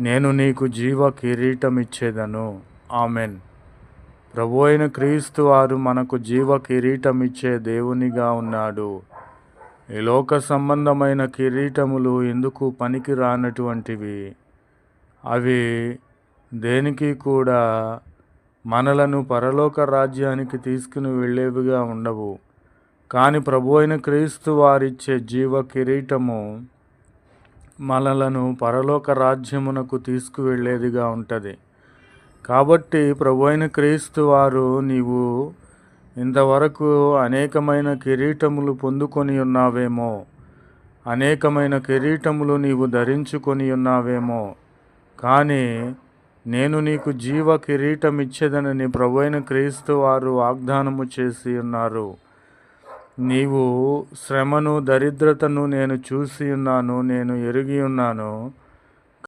నేను నీకు జీవ కిరీటమిచ్చేదను. ఆమెన్. ప్రభు అయిన క్రీస్తు వారు మనకు జీవ కిరీటమిచ్చే దేవునిగా ఉన్నాడు. ఈ లోక సంబంధమైన కిరీటములు ఎందుకు పనికి రానటువంటివి. అవి దేనికి కూడా మనలను పరలోక రాజ్యానికి తీసుకుని వెళ్ళేవిగా ఉండవు. కానీ ప్రభు అయిన క్రీస్తు వారిచ్చే జీవ కిరీటము మనలను పరలోక రాజ్యమునకు తీసుకువెళ్ళేదిగా ఉంటుంది. కాబట్టి ప్రభు అయిన క్రీస్తు వారు నీవు ఇంతవరకు అనేకమైన కిరీటములు పొందుకొని ఉన్నావేమో, అనేకమైన కిరీటములు నీవు ధరించుకొని ఉన్నావేమో, కానీ నేను నీకు జీవ కిరీటం ఇచ్చేదనని ప్రభు అయిన క్రీస్తు వారు వాగ్దానము చేసి ఉన్నారు. నీవు శ్రమను దరిద్రతను నేను చూసి ఉన్నాను, నేను ఎరిగి ఉన్నాను.